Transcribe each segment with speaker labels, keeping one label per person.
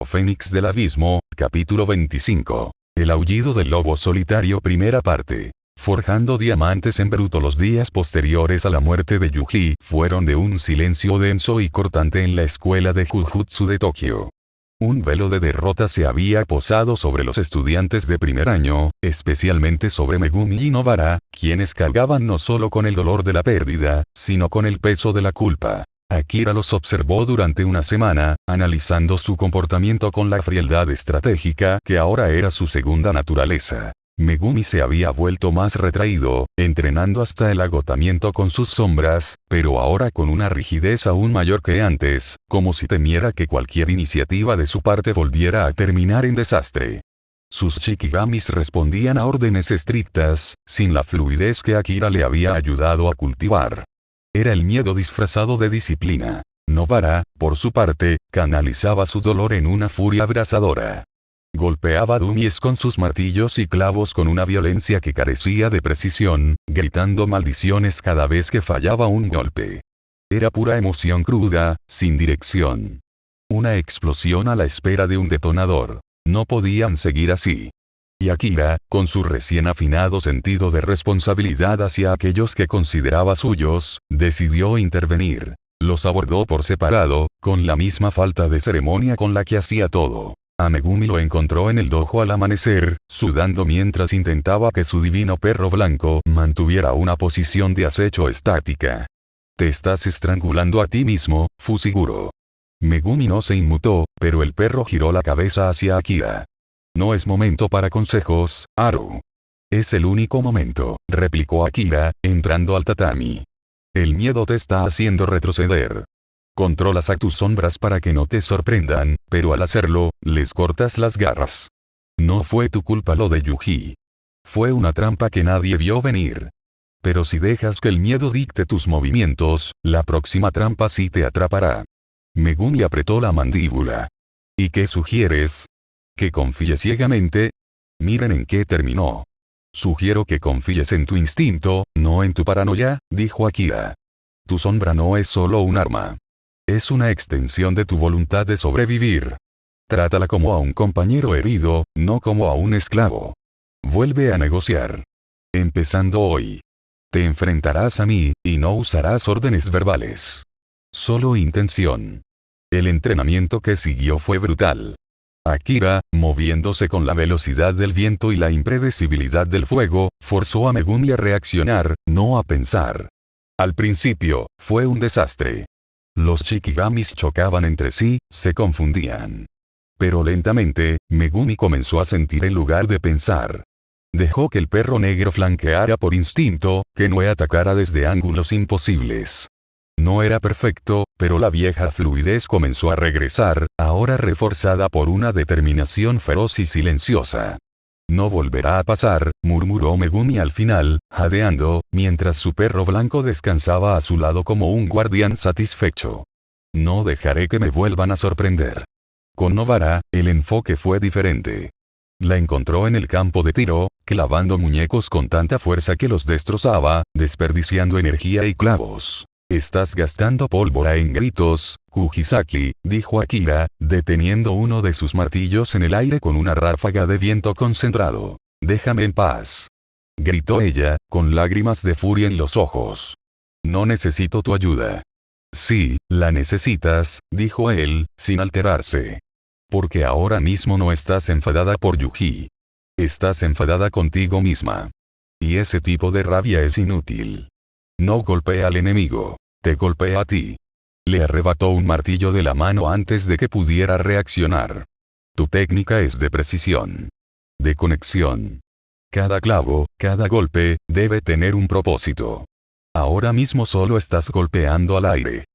Speaker 1: Fénix del Abismo, capítulo 25. El aullido del lobo solitario, primera parte. Forjando diamantes en bruto. Los días posteriores a la muerte de Yuji fueron de un silencio denso y cortante en la escuela de Jujutsu de Tokio. Un velo de derrota se había posado sobre los estudiantes de primer año, especialmente sobre Megumi y Nobara, quienes cargaban no solo con el dolor de la pérdida, sino con el peso de la culpa. Akira los observó durante una semana, analizando su comportamiento con la frialdad estratégica que ahora era su segunda naturaleza. Megumi se había vuelto más retraído, entrenando hasta el agotamiento con sus sombras, pero ahora con una rigidez aún mayor que antes, como si temiera que cualquier iniciativa de su parte volviera a terminar en desastre. Sus Shikigamis respondían a órdenes estrictas, sin la fluidez que Akira le había ayudado a cultivar. Era el miedo disfrazado de disciplina. Nobara, por su parte, canalizaba su dolor en una furia abrasadora. Golpeaba dummies con sus martillos y clavos con una violencia que carecía de precisión, gritando maldiciones cada vez que fallaba un golpe. Era pura emoción cruda, sin dirección. Una explosión a la espera de un detonador. No podían seguir así. Y Akira, con su recién afinado sentido de responsabilidad hacia aquellos que consideraba suyos, decidió intervenir. Los abordó por separado, con la misma falta de ceremonia con la que hacía todo. A Megumi lo encontró en el dojo al amanecer, sudando mientras intentaba que su divino perro blanco mantuviera una posición de acecho estática. «Te estás estrangulando a ti mismo, Fushiguro». Megumi no se inmutó, pero el perro giró la cabeza hacia Akira. «No es momento para consejos, Haru». «Es el único momento», replicó Akira, entrando al tatami. «El miedo te está haciendo retroceder. Controlas a tus sombras para que no te sorprendan, pero al hacerlo, les cortas las garras. No fue tu culpa lo de Yuji. Fue una trampa que nadie vio venir. Pero si dejas que el miedo dicte tus movimientos, la próxima trampa sí te atrapará». Megumi apretó la mandíbula. «¿Y qué sugieres? ¿Que confíes ciegamente?» «Miren en qué terminó. Sugiero que confíes en tu instinto, no en tu paranoia», dijo Akira. «Tu sombra no es solo un arma. Es una extensión de tu voluntad de sobrevivir. Trátala como a un compañero herido, no como a un esclavo. Vuelve a negociar. Empezando hoy. Te enfrentarás a mí, y no usarás órdenes verbales. Solo intención». El entrenamiento que siguió fue brutal. Akira, moviéndose con la velocidad del viento y la impredecibilidad del fuego, forzó a Megumi a reaccionar, no a pensar. Al principio, fue un desastre. Los Shikigamis chocaban entre sí, se confundían. Pero lentamente, Megumi comenzó a sentir en lugar de pensar. Dejó que el perro negro flanqueara por instinto, que no atacara desde ángulos imposibles. No era perfecto, pero la vieja fluidez comenzó a regresar, ahora reforzada por una determinación feroz y silenciosa. «No volverá a pasar», murmuró Megumi al final, jadeando, mientras su perro blanco descansaba a su lado como un guardián satisfecho. «No dejaré que me vuelvan a sorprender». Con Nobara, el enfoque fue diferente. La encontró en el campo de tiro, clavando muñecos con tanta fuerza que los destrozaba, desperdiciando energía y clavos. «Estás gastando pólvora en gritos, Kujisaki», dijo Akira, deteniendo uno de sus martillos en el aire con una ráfaga de viento concentrado. «Déjame en paz», gritó ella, con lágrimas de furia en los ojos. «No necesito tu ayuda». «Sí, la necesitas», dijo él, sin alterarse. «Porque ahora mismo no estás enfadada por Yuji. Estás enfadada contigo misma. Y ese tipo de rabia es inútil. No golpea al enemigo, te golpea a ti». Le arrebató un martillo de la mano antes de que pudiera reaccionar. «Tu técnica es de precisión. De conexión. Cada clavo, cada golpe, debe tener un propósito. Ahora mismo solo estás golpeando al aire».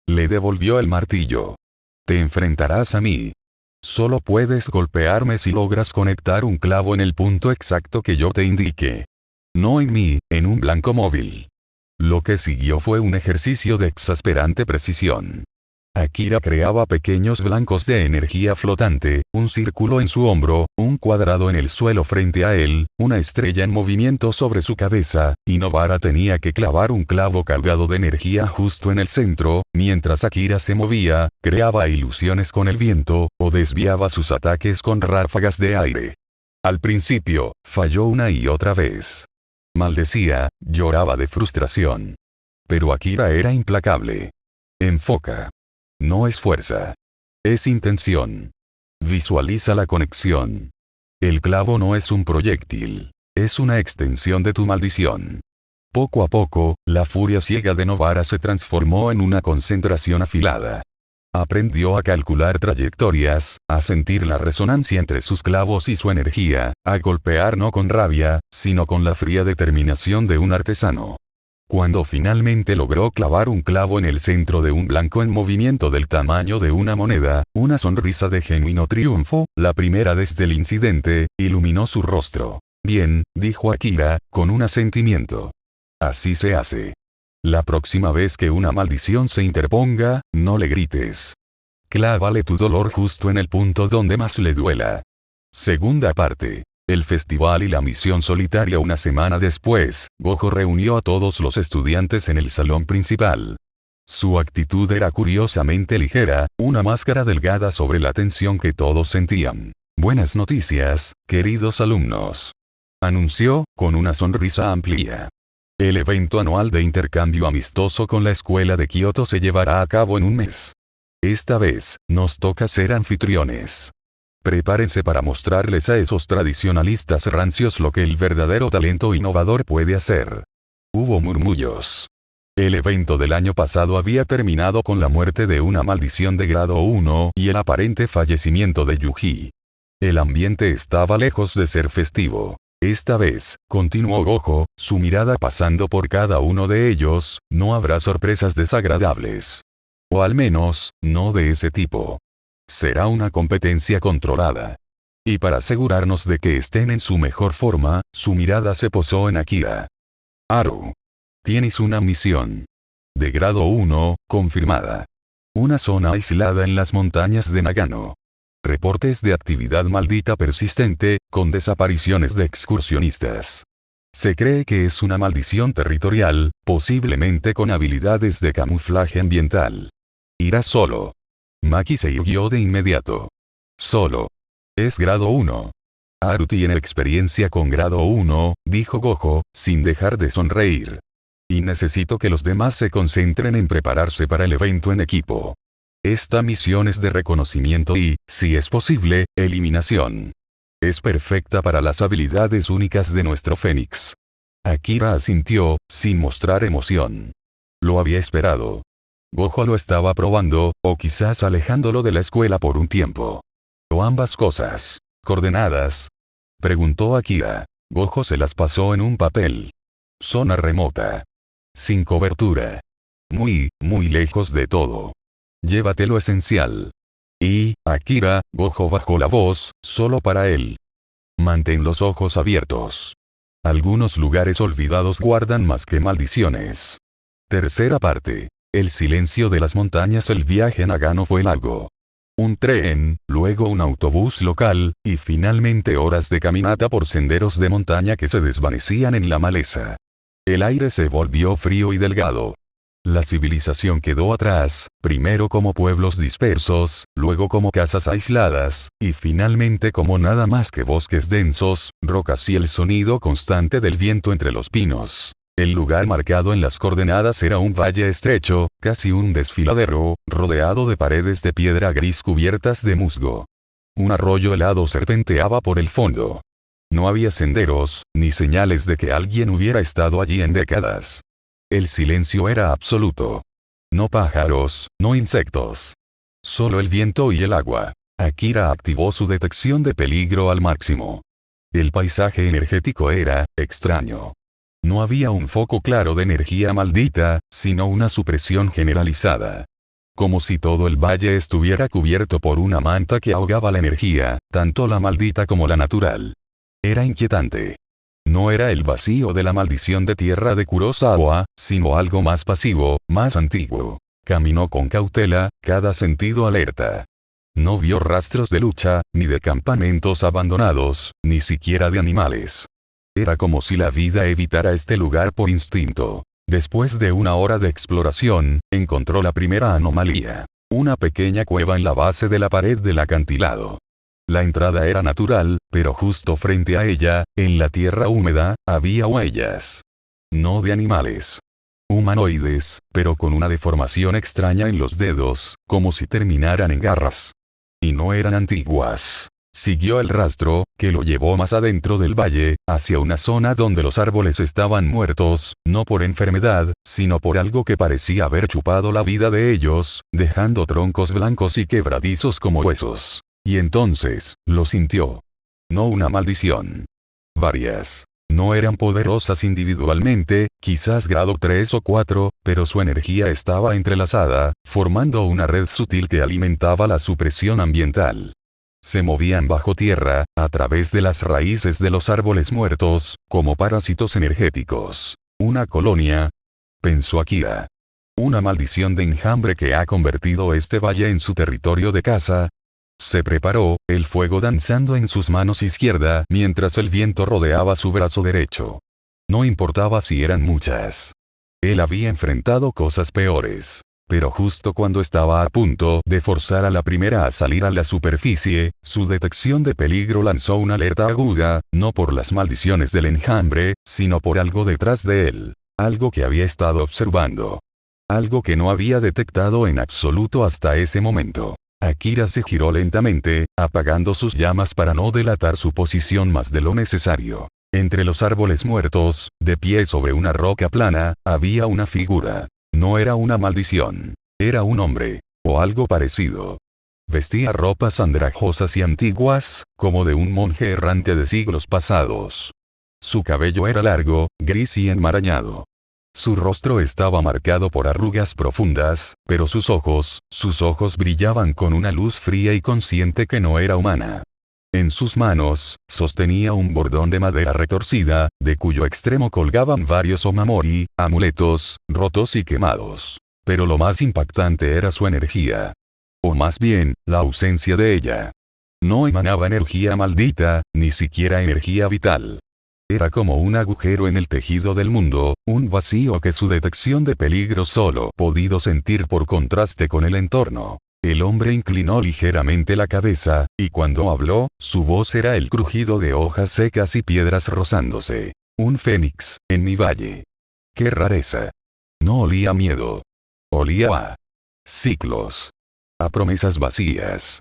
Speaker 1: Le devolvió el martillo. «Te enfrentarás a mí. Solo puedes golpearme si logras conectar un clavo en el punto exacto que yo te indique. No en mí, en un blanco móvil». Lo que siguió fue un ejercicio de exasperante precisión. Akira creaba pequeños blancos de energía flotante, un círculo en su hombro, un cuadrado en el suelo frente a él, una estrella en movimiento sobre su cabeza, y Nobara tenía que clavar un clavo cargado de energía justo en el centro, mientras Akira se movía, creaba ilusiones con el viento, o desviaba sus ataques con ráfagas de aire. Al principio, falló una y otra vez. Maldecía, lloraba de frustración. Pero Akira era implacable. Enfoca. No es fuerza. Es intención. Visualiza la conexión. El clavo no es un proyectil. Es una extensión de tu maldición. Poco a poco, la furia ciega de Nobara se transformó en una concentración afilada. Aprendió a calcular trayectorias, a sentir la resonancia entre sus clavos y su energía, a golpear no con rabia, sino con la fría determinación de un artesano. Cuando finalmente logró clavar un clavo en el centro de un blanco en movimiento del tamaño de una moneda, una sonrisa de genuino triunfo, la primera desde el incidente, iluminó su rostro. Bien, dijo Akira, con un asentimiento. Así se hace. La próxima vez que una maldición se interponga, no le grites. Clávale tu dolor justo en el punto donde más le duela. Segunda parte. El festival y la misión solitaria. Una semana después, Gojo reunió a todos los estudiantes en el salón principal. Su actitud era curiosamente ligera, una máscara delgada sobre la tensión que todos sentían. Buenas noticias, queridos alumnos. Anunció, con una sonrisa amplia. El evento anual de intercambio amistoso con la escuela de Kioto se llevará a cabo en un mes. Esta vez, nos toca ser anfitriones. Prepárense para mostrarles a esos tradicionalistas rancios lo que el verdadero talento innovador puede hacer. Hubo murmullos. El evento del año pasado había terminado con la muerte de una maldición de grado 1 y el aparente fallecimiento de Yuji. El ambiente estaba lejos de ser festivo. Esta vez, continuó Gojo, su mirada pasando por cada uno de ellos, no habrá sorpresas desagradables. O al menos, no de ese tipo. Será una competencia controlada. Y para asegurarnos de que estén en su mejor forma, su mirada se posó en Akira. Haru. Tienes una misión. De grado 1, confirmada. Una zona aislada en las montañas de Nagano. Reportes de actividad maldita persistente, con desapariciones de excursionistas. Se cree que es una maldición territorial, posiblemente con habilidades de camuflaje ambiental. Irás solo. Maki se irguió de inmediato. Solo. Es grado 1. Haru tiene experiencia con grado 1, dijo Gojo, sin dejar de sonreír. Y necesito que los demás se concentren en prepararse para el evento en equipo. Esta misión es de reconocimiento y, si es posible, eliminación. Es perfecta para las habilidades únicas de nuestro Fénix. Akira asintió, sin mostrar emoción. Lo había esperado. Gojo lo estaba probando, o quizás alejándolo de la escuela por un tiempo. O ambas cosas. ¿Coordenadas? Preguntó Akira. Gojo se las pasó en un papel. Zona remota. Sin cobertura. Muy lejos de todo. Llévate lo esencial. Y, Akira, Gojo bajó la voz, solo para él. Mantén los ojos abiertos. Algunos lugares olvidados guardan más que maldiciones. Tercera parte. El silencio de las montañas. El viaje a Nagano fue largo. Un tren, luego un autobús local, y finalmente horas de caminata por senderos de montaña que se desvanecían en la maleza. El aire se volvió frío y delgado. La civilización quedó atrás, primero como pueblos dispersos, luego como casas aisladas, y finalmente como nada más que bosques densos, rocas y el sonido constante del viento entre los pinos. El lugar marcado en las coordenadas era un valle estrecho, casi un desfiladero, rodeado de paredes de piedra gris cubiertas de musgo. Un arroyo helado serpenteaba por el fondo. No había senderos, ni señales de que alguien hubiera estado allí en décadas. El silencio era absoluto. No pájaros, no insectos. Solo el viento y el agua. Akira activó su detección de peligro al máximo. El paisaje energético era extraño. No había un foco claro de energía maldita, sino una supresión generalizada. Como si todo el valle estuviera cubierto por una manta que ahogaba la energía, tanto la maldita como la natural. Era inquietante. No era el vacío de la maldición de tierra de Kurosawa, sino algo más pasivo, más antiguo. Caminó con cautela, cada sentido alerta. No vio rastros de lucha, ni de campamentos abandonados, ni siquiera de animales. Era como si la vida evitara este lugar por instinto. Después de una hora de exploración, encontró la primera anomalía. Una pequeña cueva en la base de la pared del acantilado. La entrada era natural, pero justo frente a ella, en la tierra húmeda, había huellas. No de animales. Humanoides, pero con una deformación extraña en los dedos, como si terminaran en garras. Y no eran antiguas. Siguió el rastro, que lo llevó más adentro del valle, hacia una zona donde los árboles estaban muertos, no por enfermedad, sino por algo que parecía haber chupado la vida de ellos, dejando troncos blancos y quebradizos como huesos. Y entonces, lo sintió. No una maldición. Varias. No eran poderosas individualmente, quizás grado 3 o 4, pero su energía estaba entrelazada, formando una red sutil que alimentaba la supresión ambiental. Se movían bajo tierra, a través de las raíces de los árboles muertos, como parásitos energéticos. Una colonia, pensó Akira. Una maldición de enjambre que ha convertido este valle en su territorio de caza. Se preparó, el fuego danzando en sus manos izquierda mientras el viento rodeaba su brazo derecho. No importaba si eran muchas. Él había enfrentado cosas peores. Pero justo cuando estaba a punto de forzar a la primera a salir a la superficie, su detección de peligro lanzó una alerta aguda, no por las maldiciones del enjambre, sino por algo detrás de él. Algo que había estado observando. Algo que no había detectado en absoluto hasta ese momento. Akira se giró lentamente, apagando sus llamas para no delatar su posición más de lo necesario. Entre los árboles muertos, de pie sobre una roca plana, había una figura. No era una maldición. Era un hombre. O algo parecido. Vestía ropas andrajosas y antiguas, como de un monje errante de siglos pasados. Su cabello era largo, gris y enmarañado. Su rostro estaba marcado por arrugas profundas, pero sus ojos brillaban con una luz fría y consciente que no era humana. En sus manos, sostenía un bordón de madera retorcida, de cuyo extremo colgaban varios omamori, amuletos, rotos y quemados. Pero lo más impactante era su energía. O más bien, la ausencia de ella. No emanaba energía maldita, ni siquiera energía vital. Era como un agujero en el tejido del mundo, un vacío que su detección de peligro solo podido sentir por contraste con el entorno. El hombre inclinó ligeramente la cabeza, y cuando habló, su voz era el crujido de hojas secas y piedras rozándose. Un fénix, en mi valle. ¡Qué rareza! No olía a miedo. Olía a ciclos. A promesas vacías.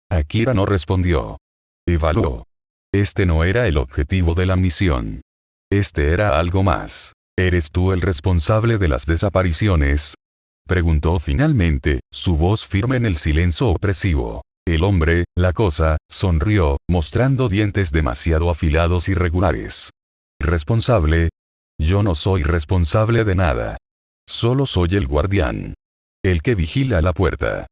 Speaker 1: Akira no respondió. Evaluó. Este no era el objetivo de la misión. Este era algo más. ¿Eres tú el responsable de las desapariciones? Preguntó finalmente, su voz firme en el silencio opresivo. El hombre, la cosa, sonrió, mostrando dientes demasiado afilados y regulares. ¿Responsable? Yo no soy responsable de nada. Solo soy el guardián. El que vigila la puerta.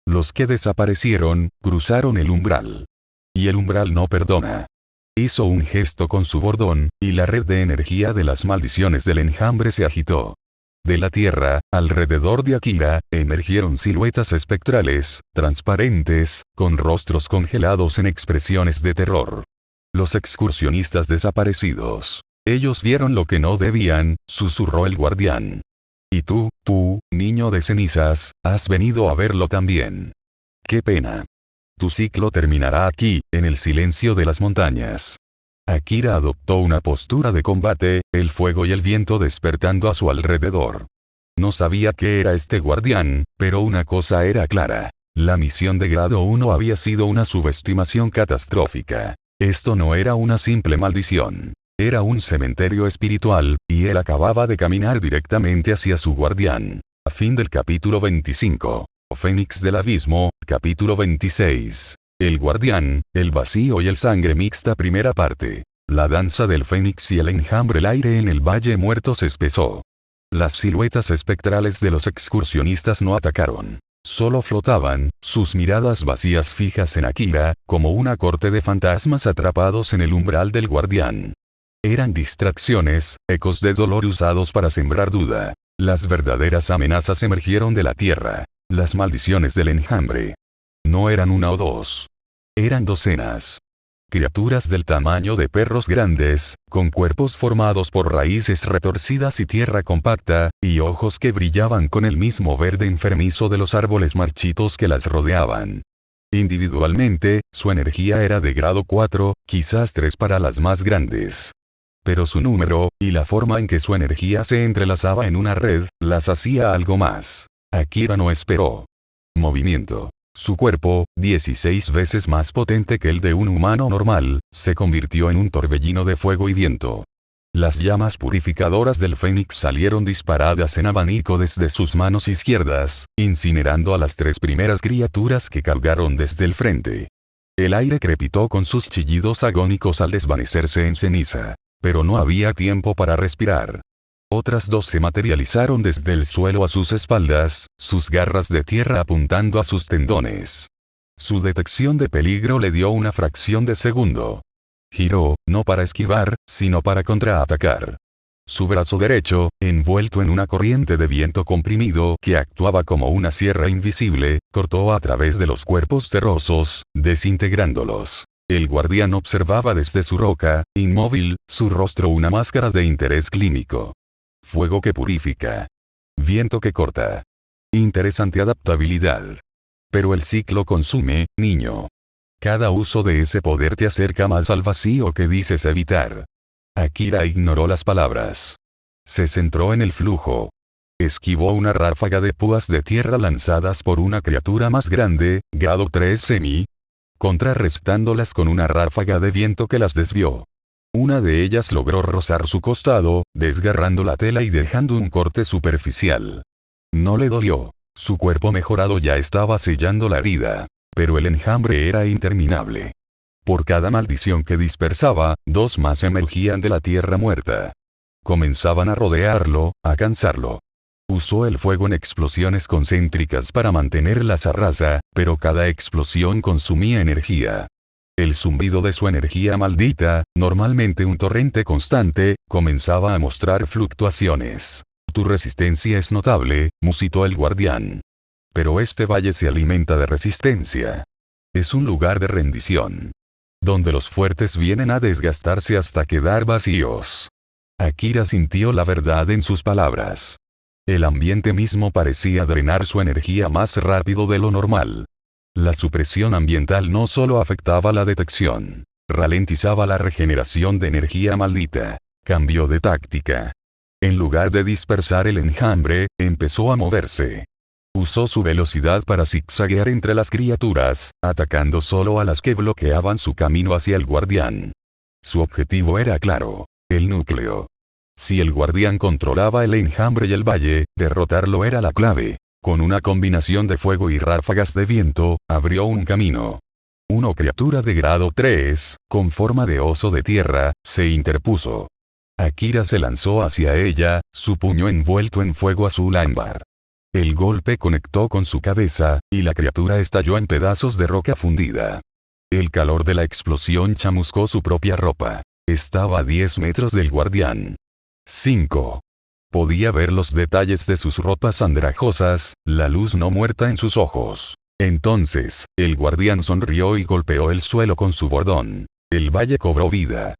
Speaker 1: Los que desaparecieron, cruzaron el umbral. Y el umbral no perdona. Hizo un gesto con su bordón, y la red de energía de las maldiciones del enjambre se agitó. De la tierra, alrededor de Akira, emergieron siluetas espectrales, transparentes, con rostros congelados en expresiones de terror. Los excursionistas desaparecidos. Ellos vieron lo que no debían, susurró el guardián. Y tú, niño de cenizas, has venido a verlo también. Qué pena. Tu ciclo terminará aquí, en el silencio de las montañas. Akira adoptó una postura de combate, el fuego y el viento despertando a su alrededor. No sabía qué era este guardián, pero una cosa era clara. La misión de grado 1 había sido una subestimación catastrófica. Esto no era una simple maldición. Era un cementerio espiritual, y él acababa de caminar directamente hacia su guardián. A fin del capítulo 25. Fénix del Abismo, capítulo 26. El guardián, el vacío y el sangre mixta primera parte. La danza del fénix y el enjambre. El aire en el valle muerto se espesó. Las siluetas espectrales de los excursionistas no atacaron. Solo flotaban, sus miradas vacías fijas en Akira, como una corte de fantasmas atrapados en el umbral del guardián. Eran distracciones, ecos de dolor usados para sembrar duda. Las verdaderas amenazas emergieron de la tierra. Las maldiciones del enjambre. No eran una o dos. Eran docenas. Criaturas del tamaño de perros grandes, con cuerpos formados por raíces retorcidas y tierra compacta, y ojos que brillaban con el mismo verde enfermizo de los árboles marchitos que las rodeaban. Individualmente, su energía era de grado 4, quizás 3 para las más grandes. Pero su número, y la forma en que su energía se entrelazaba en una red, las hacía algo más. Akira no esperó. Movimiento. Su cuerpo, 16 veces más potente que el de un humano normal, se convirtió en un torbellino de fuego y viento. Las llamas purificadoras del fénix salieron disparadas en abanico desde sus manos izquierdas, incinerando a las 3 primeras criaturas que cargaron desde el frente. El aire crepitó con sus chillidos agónicos al desvanecerse en ceniza. Pero no había tiempo para respirar. Otras 2 se materializaron desde el suelo a sus espaldas, sus garras de tierra apuntando a sus tendones. Su detección de peligro le dio una fracción de segundo. Giró, no para esquivar, sino para contraatacar. Su brazo derecho, envuelto en una corriente de viento comprimido que actuaba como una sierra invisible, cortó a través de los cuerpos terrosos, desintegrándolos. El guardián observaba desde su roca, inmóvil, su rostro una máscara de interés clínico. Fuego que purifica. Viento que corta. Interesante adaptabilidad. Pero el ciclo consume, niño. Cada uso de ese poder te acerca más al vacío que dices evitar. Akira ignoró las palabras. Se centró en el flujo. Esquivó una ráfaga de púas de tierra lanzadas por una criatura más grande, grado 3 semi, contrarrestándolas con una ráfaga de viento que las desvió. Una de ellas logró rozar su costado, desgarrando la tela y dejando un corte superficial. No le dolió. Su cuerpo mejorado ya estaba sellando la herida. Pero el enjambre era interminable. Por cada maldición que dispersaba, 2 más emergían de la tierra muerta. Comenzaban a rodearlo, a cansarlo. Usó el fuego en explosiones concéntricas para mantenerlas a rasa, pero cada explosión consumía energía. El zumbido de su energía maldita, normalmente un torrente constante, comenzaba a mostrar fluctuaciones. Tu resistencia es notable, musitó el guardián. Pero este valle se alimenta de resistencia. Es un lugar de rendición. Donde los fuertes vienen a desgastarse hasta quedar vacíos. Akira sintió la verdad en sus palabras. El ambiente mismo parecía drenar su energía más rápido de lo normal. La supresión ambiental no solo afectaba la detección, ralentizaba la regeneración de energía maldita. Cambió de táctica. En lugar de dispersar el enjambre, empezó a moverse. Usó su velocidad para zigzaguear entre las criaturas, atacando solo a las que bloqueaban su camino hacia el guardián. Su objetivo era claro: el núcleo. Si el guardián controlaba el enjambre y el valle, derrotarlo era la clave. Con una combinación de fuego y ráfagas de viento, abrió un camino. Una criatura de grado 3, con forma de oso de tierra, se interpuso. Akira se lanzó hacia ella, su puño envuelto en fuego azul ámbar. El golpe conectó con su cabeza, y la criatura estalló en pedazos de roca fundida. El calor de la explosión chamuscó su propia ropa. Estaba a 10 metros del guardián. 5. Podía ver los detalles de sus ropas andrajosas, la luz no muerta en sus ojos. Entonces, el guardián sonrió y golpeó el suelo con su bordón. El valle cobró vida.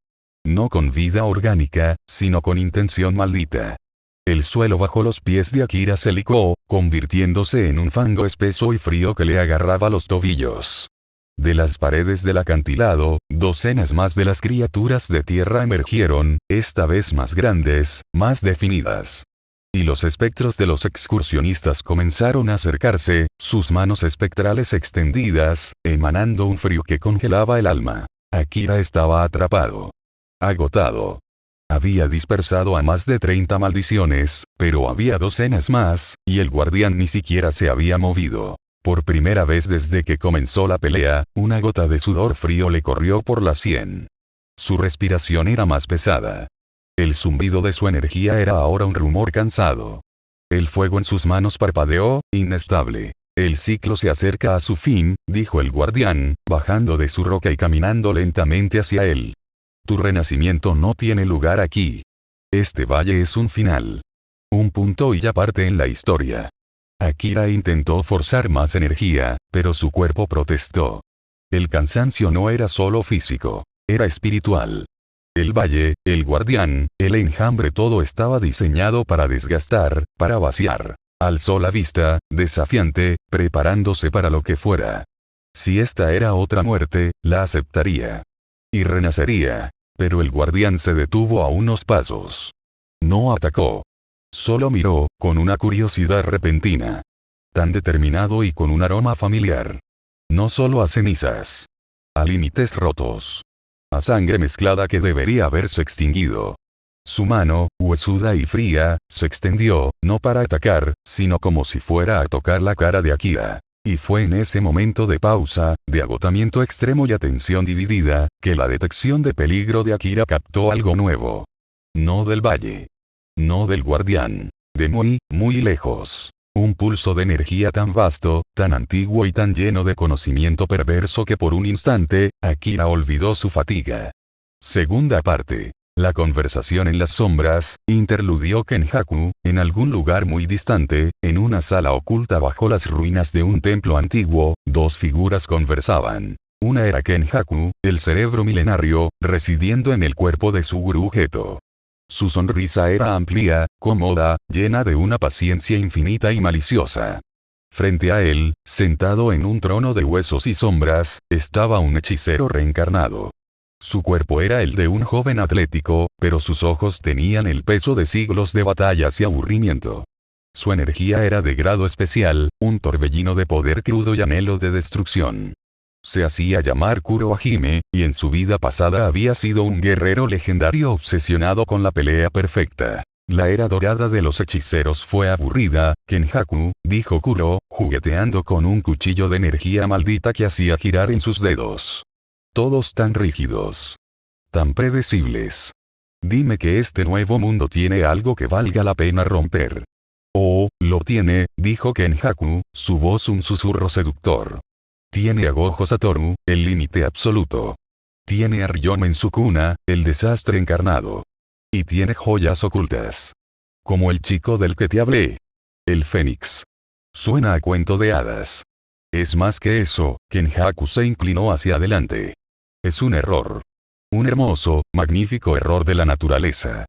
Speaker 1: No con vida orgánica, sino con intención maldita. El suelo bajo los pies de Akira se licuó, convirtiéndose en un fango espeso y frío que le agarraba los tobillos. De las paredes del acantilado, docenas más de las criaturas de tierra emergieron, esta vez más grandes, más definidas. Y los espectros de los excursionistas comenzaron a acercarse, sus manos espectrales extendidas, emanando un frío que congelaba el alma. Akira estaba atrapado. Agotado. Había dispersado a más de 30 maldiciones, pero había docenas más, y el guardián ni siquiera se había movido. Por primera vez desde que comenzó la pelea, una gota de sudor frío le corrió por la sien. Su respiración era más pesada. El zumbido de su energía era ahora un rumor cansado. El fuego en sus manos parpadeó, inestable. El ciclo se acerca a su fin, dijo el guardián, bajando de su roca y caminando lentamente hacia él. Tu renacimiento no tiene lugar aquí. Este valle es un final. Un punto y aparte en la historia. Akira intentó forzar más energía, pero su cuerpo protestó. El cansancio no era solo físico, era espiritual. El valle, el guardián, el enjambre, todo estaba diseñado para desgastar, para vaciar. Alzó la vista, desafiante, preparándose para lo que fuera. Si esta era otra muerte, la aceptaría. Y renacería. Pero el guardián se detuvo a unos pasos. No atacó. Solo miró, con una curiosidad repentina. Tan determinado y con un aroma familiar. No solo a cenizas. A límites rotos. A sangre mezclada que debería haberse extinguido. Su mano, huesuda y fría, se extendió, no para atacar, sino como si fuera a tocar la cara de Akira. Y fue en ese momento de pausa, de agotamiento extremo y atención dividida, que la detección de peligro de Akira captó algo nuevo. No del valle. No del guardián. De muy, muy lejos. Un pulso de energía tan vasto, tan antiguo y tan lleno de conocimiento perverso que por un instante, Akira olvidó su fatiga. Segunda parte. La conversación en las sombras, interludió Kenjaku, en algún lugar muy distante, en una sala oculta bajo las ruinas de un templo antiguo, dos figuras conversaban. Una era Kenjaku, el cerebro milenario, residiendo en el cuerpo de su gurú Geto. Su sonrisa era amplia, cómoda, llena de una paciencia infinita y maliciosa. Frente a él, sentado en un trono de huesos y sombras, estaba un hechicero reencarnado. Su cuerpo era el de un joven atlético, pero sus ojos tenían el peso de siglos de batallas y aburrimiento. Su energía era de grado especial, un torbellino de poder crudo y anhelo de destrucción. Se hacía llamar Kurohime, y en su vida pasada había sido un guerrero legendario obsesionado con la pelea perfecta. La era dorada de los hechiceros fue aburrida, Kenjaku, dijo Kuro, jugueteando con un cuchillo de energía maldita que hacía girar en sus dedos. Todos tan rígidos. Tan predecibles. Dime que este nuevo mundo tiene algo que valga la pena romper. Oh, lo tiene, dijo Kenjaku, su voz un susurro seductor. Tiene a Gojo Satoru, el límite absoluto. Tiene a Ryoma en su cuna, el desastre encarnado. Y tiene joyas ocultas. Como el chico del que te hablé. El Fénix. Suena a cuento de hadas. Es más que eso, Kenjaku se inclinó hacia adelante. Es un error. Un hermoso, magnífico error de la naturaleza.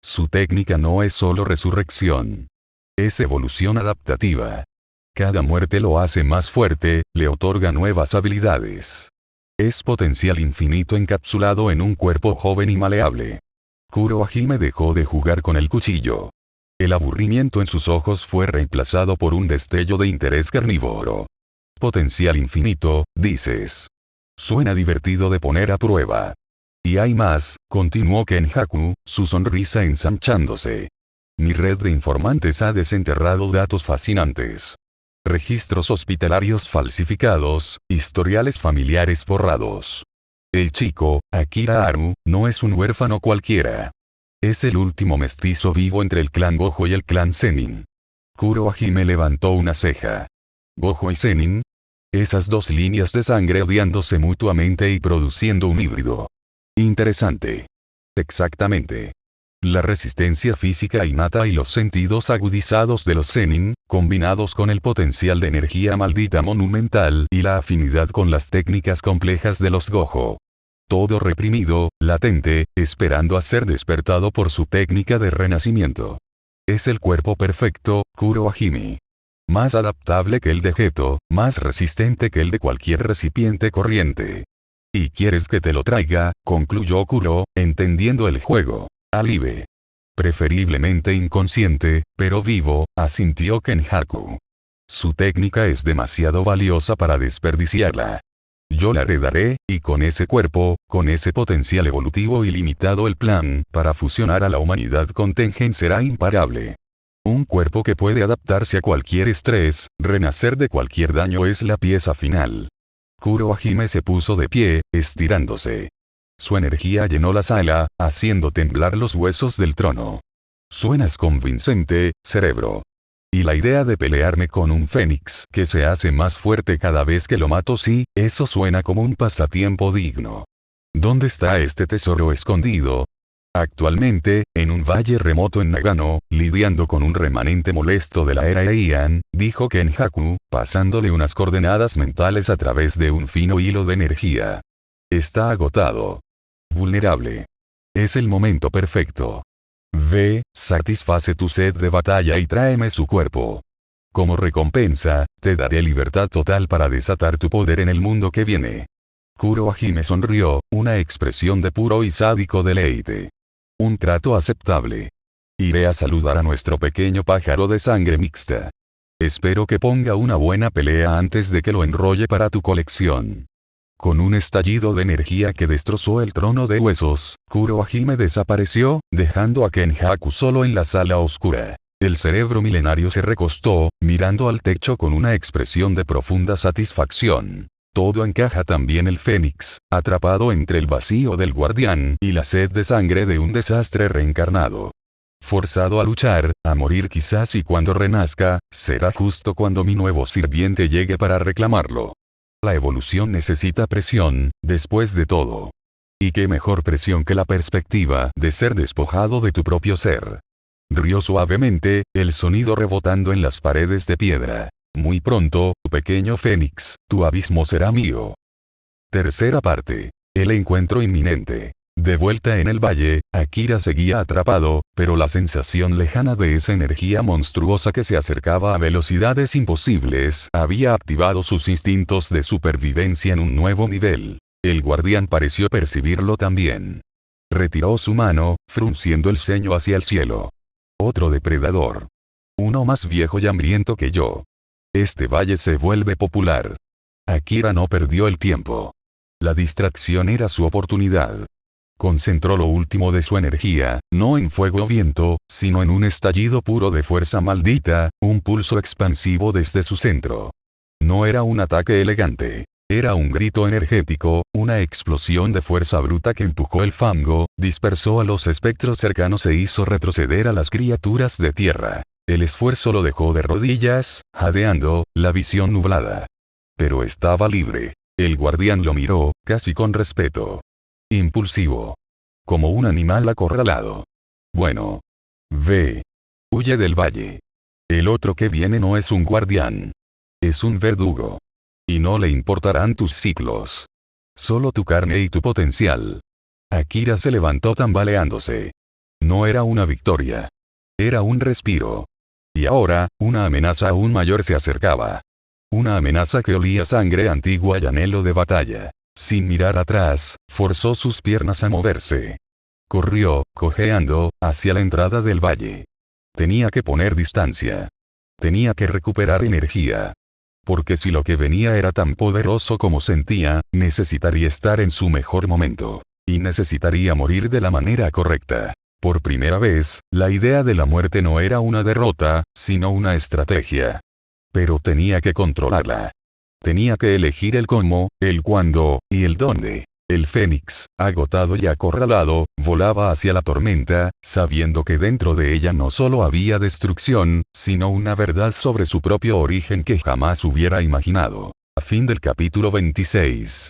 Speaker 1: Su técnica no es solo resurrección. Es evolución adaptativa. Cada muerte lo hace más fuerte, le otorga nuevas habilidades. Es potencial infinito encapsulado en un cuerpo joven y maleable. Kurohime dejó de jugar con el cuchillo. El aburrimiento en sus ojos fue reemplazado por un destello de interés carnívoro. Potencial infinito, dices. Suena divertido de poner a prueba. Y hay más, continuó Kenjaku, su sonrisa ensanchándose. Mi red de informantes ha desenterrado datos fascinantes. Registros hospitalarios falsificados, historiales familiares borrados. El chico, Akira Haru, no es un huérfano cualquiera. Es el último mestizo vivo entre el clan Gojo y el clan Zenin. Kurohime levantó una ceja. Gojo y Zenin. Esas dos líneas de sangre odiándose mutuamente y produciendo un híbrido. Interesante. Exactamente. La resistencia física innata y los sentidos agudizados de los Zenin, combinados con el potencial de energía maldita monumental y la afinidad con las técnicas complejas de los Gojo. Todo reprimido, latente, esperando a ser despertado por su técnica de renacimiento. Es el cuerpo perfecto, Kurohime. Más adaptable que el de Geto, más resistente que el de cualquier recipiente corriente. ¿Y quieres que te lo traiga?, concluyó Kuro, entendiendo el juego. Alive. Preferiblemente inconsciente, pero vivo, asintió Kenjaku. Su técnica es demasiado valiosa para desperdiciarla. Yo la heredaré, y con ese cuerpo, con ese potencial evolutivo ilimitado el plan, para fusionar a la humanidad con Tengen será imparable. Un cuerpo que puede adaptarse a cualquier estrés, renacer de cualquier daño es la pieza final. Kurohime se puso de pie, estirándose. Su energía llenó la sala, haciendo temblar los huesos del trono. Suenas convincente, cerebro. Y la idea de pelearme con un fénix que se hace más fuerte cada vez que lo mato, sí, eso suena como un pasatiempo digno. ¿Dónde está este tesoro escondido? Actualmente, en un valle remoto en Nagano, lidiando con un remanente molesto de la era Heian, dijo Kenjaku, pasándole unas coordenadas mentales a través de un fino hilo de energía. Está agotado. Vulnerable. Es el momento perfecto. Ve, satisface tu sed de batalla y tráeme su cuerpo. Como recompensa, te daré libertad total para desatar tu poder en el mundo que viene. Kurohime sonrió, una expresión de puro y sádico deleite. Un trato aceptable. Iré a saludar a nuestro pequeño pájaro de sangre mixta. Espero que ponga una buena pelea antes de que lo enrolle para tu colección. Con un estallido de energía que destrozó el trono de huesos, Kurohime desapareció, dejando a Kenjaku solo en la sala oscura. El cerebro milenario se recostó, mirando al techo con una expresión de profunda satisfacción. Todo encaja también el Fénix, atrapado entre el vacío del guardián y la sed de sangre de un desastre reencarnado. Forzado a luchar, a morir quizás, y cuando renazca, será justo cuando mi nuevo sirviente llegue para reclamarlo. La evolución necesita presión, después de todo. ¿Y qué mejor presión que la perspectiva de ser despojado de tu propio ser? Rió suavemente, el sonido rebotando en las paredes de piedra. Muy pronto, pequeño Fénix, tu abismo será mío. Tercera parte. El encuentro inminente. De vuelta en el valle, Akira seguía atrapado, pero la sensación lejana de esa energía monstruosa que se acercaba a velocidades imposibles había activado sus instintos de supervivencia en un nuevo nivel. El guardián pareció percibirlo también. Retiró su mano, frunciendo el ceño hacia el cielo. Otro depredador. Uno más viejo y hambriento que yo. Este valle se vuelve popular. Akira no perdió el tiempo. La distracción era su oportunidad. Concentró lo último de su energía, no en fuego o viento, sino en un estallido puro de fuerza maldita, un pulso expansivo desde su centro. No era un ataque elegante. Era un grito energético, una explosión de fuerza bruta que empujó el fango, dispersó a los espectros cercanos e hizo retroceder a las criaturas de tierra. El esfuerzo lo dejó de rodillas, jadeando, la visión nublada. Pero estaba libre. El guardián lo miró, casi con respeto. Impulsivo. Como un animal acorralado. Bueno. Ve. Huye del valle. El otro que viene no es un guardián. Es un verdugo. Y no le importarán tus ciclos. Solo tu carne y tu potencial. Akira se levantó tambaleándose. No era una victoria. Era un respiro. Y ahora, una amenaza aún mayor se acercaba. Una amenaza que olía sangre antigua y anhelo de batalla. Sin mirar atrás, forzó sus piernas a moverse. Corrió, cojeando, hacia la entrada del valle. Tenía que poner distancia. Tenía que recuperar energía. Porque si lo que venía era tan poderoso como sentía, necesitaría estar en su mejor momento. Y necesitaría morir de la manera correcta. Por primera vez, la idea de la muerte no era una derrota, sino una estrategia. Pero tenía que controlarla. Tenía que elegir el cómo, el cuándo, y el dónde. El Fénix, agotado y acorralado, volaba hacia la tormenta, sabiendo que dentro de ella no solo había destrucción, sino una verdad sobre su propio origen que jamás hubiera imaginado. Fin del capítulo 26.